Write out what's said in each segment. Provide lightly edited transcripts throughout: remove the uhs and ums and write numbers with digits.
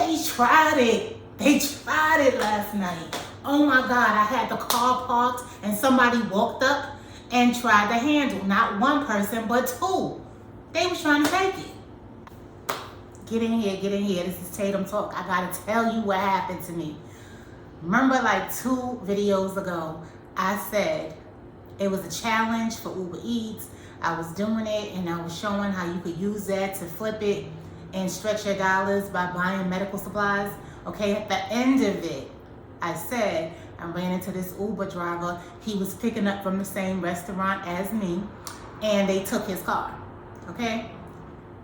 They tried it. They tried it last night. Oh my God, I had the car parked and somebody walked up and tried the handle. Not one person, but two. They was trying to take it. Get in here, get in here. This is Tatum Talk. I gotta tell you what happened to me. Remember like 2 videos ago, I said it was a challenge for Uber Eats. I was doing it and I was showing how you could use that to flip it and stretch your dollars by buying medical supplies. Okay, at the end of it, I said I ran into this Uber driver. He was picking up from the same restaurant as me and they took his car. Okay,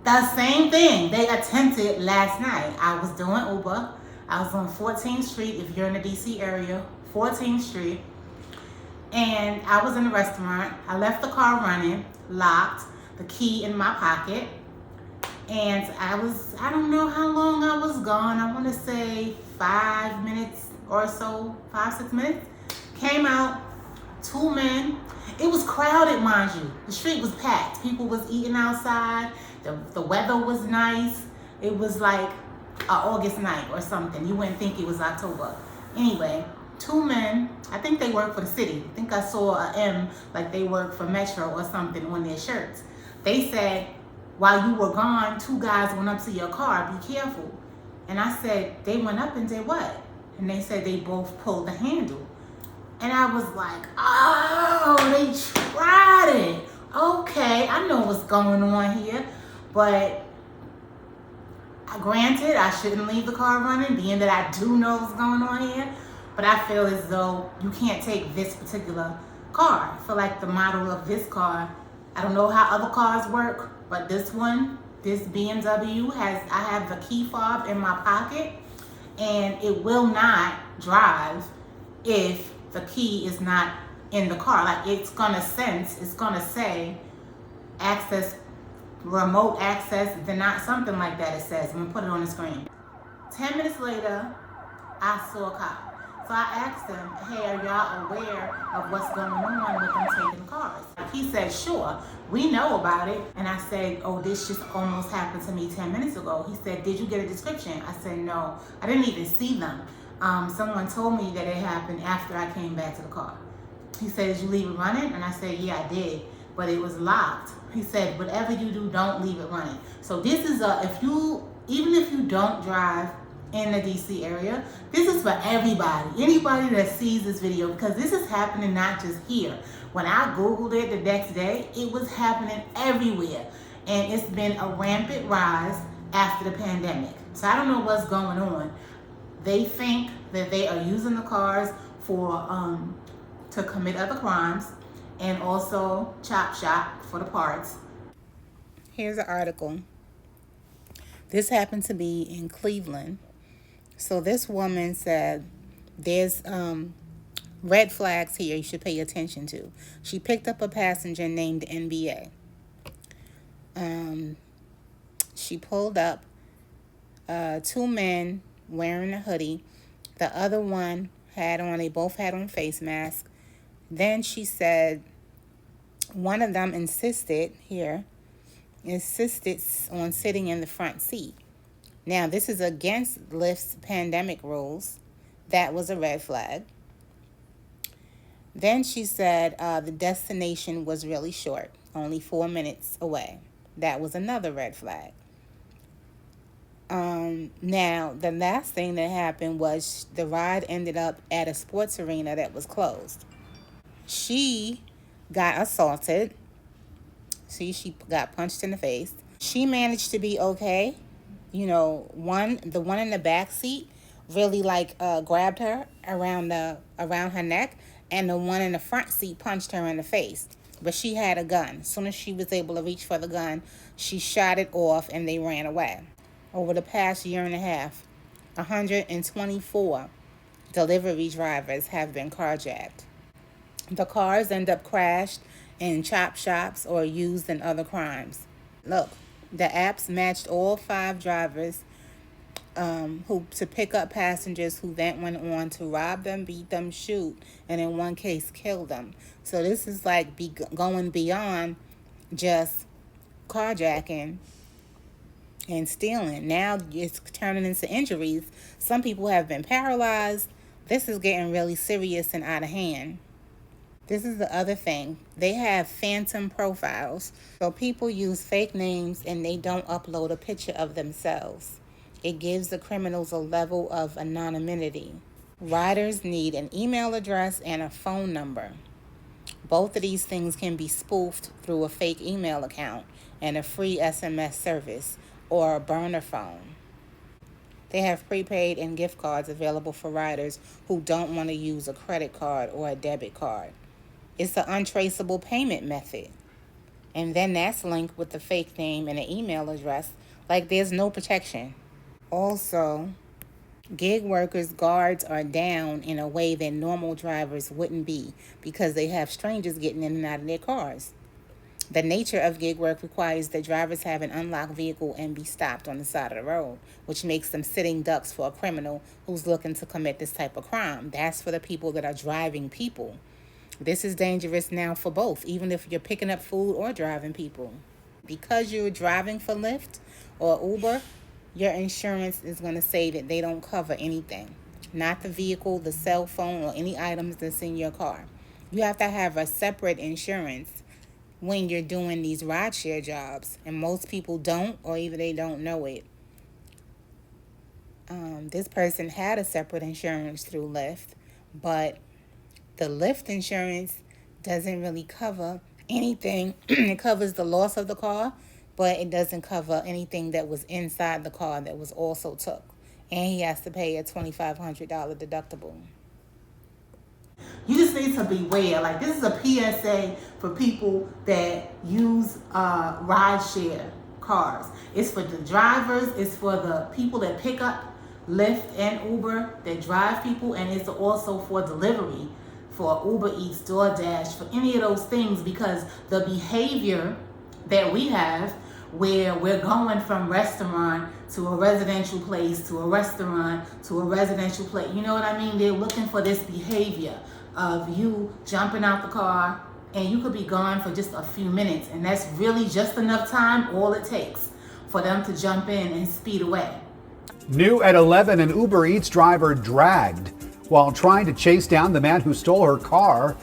the same thing they attempted last night. I was doing Uber. I was on 14th Street, if you're in the DC area, 14th Street. And I was in the restaurant. I left the car running, locked, the key in my pocket. And I don't know how long I was gone. I want to say 5 minutes or so, 5-6 minutes. Came out, 2 men. It was crowded, mind you. The street was packed. People was eating outside. The weather was nice. It was like an August night or something. You wouldn't think it was October. Anyway, 2 men. I think they work for the city. I think I saw a M, like they work for Metro or something on their shirts. They said, while you were gone, 2 guys went up to your car. Be careful. And I said, they went up and did what? And they said they both pulled the handle. And I was like, oh, they tried it. Okay, I know what's going on here. But granted, I shouldn't leave the car running, being that I do know what's going on here. But I feel as though you can't take this particular car. I feel like the model of this car, I don't know how other cars work, but this one, this BMW, I have the key fob in my pocket, and it will not drive if the key is not in the car. Like it's gonna say access, remote access, denied, something like that it says. I'm gonna put it on the screen. 10 minutes later, I saw a cop. So I asked him, hey, are y'all aware of what's going on with them taking cars? He said, sure, we know about it. And I said, oh, this just almost happened to me 10 minutes ago. He said, did you get a description? I said, no, I didn't even see them. Someone told me that it happened after I came back to the car. He said, did you leave it running? And I said, yeah, I did, but it was locked. He said, whatever you do, don't leave it running. So this is even if you don't drive in the DC area, this is for everybody, anybody that sees this video, because this is happening not just here. When I Googled it the next day, it was happening everywhere. And it's been a rampant rise after the pandemic. So I don't know what's going on. They think that they are using the cars for to commit other crimes and also chop shop for the parts. Here's an article. This happened to be in Cleveland. So this woman said there's red flags here you should pay attention to. She picked up a passenger named NBA. She pulled up 2 men wearing a hoodie. The other one they both had on face masks. Then she said one of them insisted on sitting in the front seat. Now, this is against Lyft's pandemic rules. That was a red flag. Then she said the destination was really short, only 4 minutes away. That was another red flag. Now, the last thing that happened was the ride ended up at a sports arena that was closed. She got assaulted. See, she got punched in the face. She managed to be okay. You know, the one in the back seat really grabbed her around her neck, and the one in the front seat punched her in the face. But she had a gun. As soon as she was able to reach for the gun, she shot it off and they ran away. Over the past year and a half, 124 delivery drivers have been carjacked. The cars end up crashed in chop shops or used in other crimes. Look, the apps matched all 5 drivers to pick up passengers who then went on to rob them, beat them, shoot, and in one case kill them. So this is going beyond just carjacking and stealing. Now it's turning into injuries. Some people have been paralyzed. This is getting really serious and out of hand. This is the other thing. They have phantom profiles. So people use fake names and they don't upload a picture of themselves. It gives the criminals a level of anonymity. Riders need an email address and a phone number. Both of these things can be spoofed through a fake email account and a free SMS service or a burner phone. They have prepaid and gift cards available for riders who don't want to use a credit card or a debit card. It's an untraceable payment method. And then that's linked with the fake name and an email address. Like there's no protection. Also, gig workers' guards are down in a way that normal drivers wouldn't be because they have strangers getting in and out of their cars. The nature of gig work requires that drivers have an unlocked vehicle and be stopped on the side of the road, which makes them sitting ducks for a criminal who's looking to commit this type of crime. That's for the people that are driving people. This is dangerous now for both, even if you're picking up food or driving people. Because you're driving for Lyft or Uber, your insurance is going to say that they don't cover anything. Not the vehicle, the cell phone, or any items that's in your car. You have to have a separate insurance when you're doing these rideshare jobs, and most people don't, or either they don't know it. This person had a separate insurance through Lyft, but the Lyft insurance doesn't really cover anything. It covers the loss of the car, but it doesn't cover anything that was inside the car that was also took. And he has to pay a $2,500 deductible. You just need to beware. Like, this is a PSA for people that use rideshare cars. It's for the drivers. It's for the people that pick up Lyft and Uber that drive people, and it's also for delivery, for Uber Eats, Doordash, for any of those things, because the behavior that we have where we're going from restaurant to a residential place to a restaurant to a residential place, you know what I mean? They're looking for this behavior of you jumping out the car, and you could be gone for just a few minutes, and that's really just enough time, all it takes for them to jump in and speed away. New at 11, an Uber Eats driver dragged while trying to chase down the man who stole her car.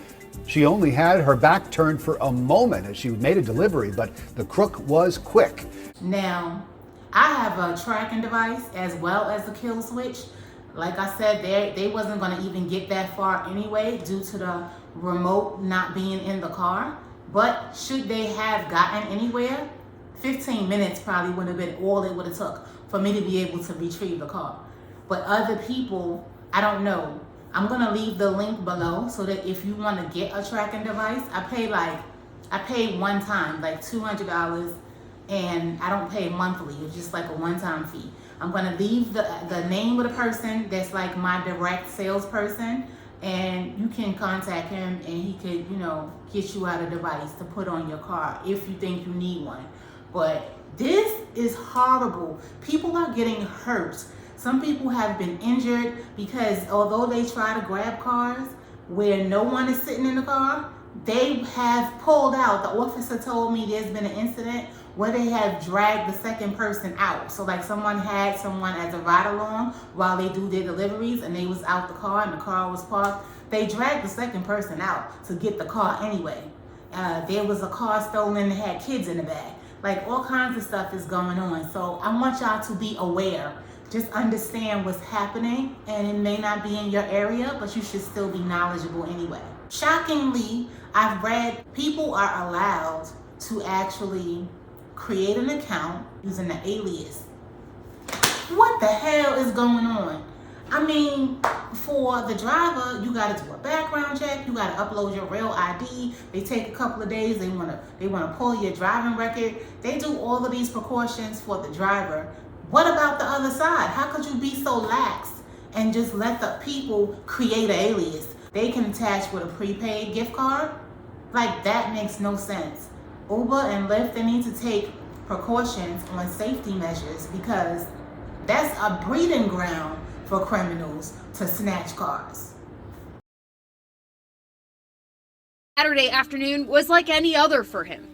She only had her back turned for a moment as she made a delivery, but the crook was quick. Now, I have a tracking device as well as a kill switch. Like I said, they wasn't going to even get that far anyway due to the remote not being in the car. But should they have gotten anywhere, 15 minutes probably would have been all it would have took for me to be able to retrieve the car. But other people, I don't know. I'm going to leave the link below so that if you want to get a tracking device, I paid one time, like $200, and I don't pay monthly. It's just like a one-time fee. I'm going to leave the name of the person that's like my direct salesperson, and you can contact him and he could, get you out a device to put on your car if you think you need one. But this is horrible. People are getting hurt. Some people have been injured because although they try to grab cars where no one is sitting in the car, they have pulled out. The officer told me there's been an incident where they have dragged the second person out. So like someone had someone as a ride along while they do their deliveries, and they was out the car and the car was parked. They dragged the second person out to get the car anyway. There was a car stolen that had kids in the back. Like, all kinds of stuff is going on. So I want y'all to be aware. Just understand what's happening, and it may not be in your area, but you should still be knowledgeable anyway. Shockingly, I've read people are allowed to actually create an account using an alias. What the hell is going on? I mean, for the driver, you got to do a background check. You got to upload your real ID. They take a couple of days. They want to pull your driving record. They do all of these precautions for the driver. What about the other side? How could you be so lax and just let the people create an alias? They can attach with a prepaid gift card. Like, that makes no sense. Uber and Lyft, they need to take precautions on safety measures, because that's a breeding ground for criminals to snatch cars. Saturday afternoon was like any other for him.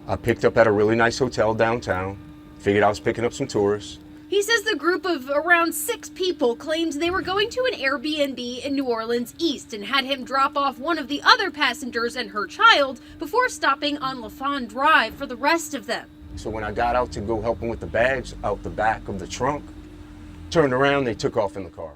I picked up at a really nice hotel downtown, Figured I was picking up some tourists. He says the group of around 6 people claimed they were going to an Airbnb in New Orleans East and had him drop off one of the other passengers and her child before stopping on LaFawn Drive for the rest of them. So when I got out to go help them with the bags out the back of the trunk, turned around, they took off in the car.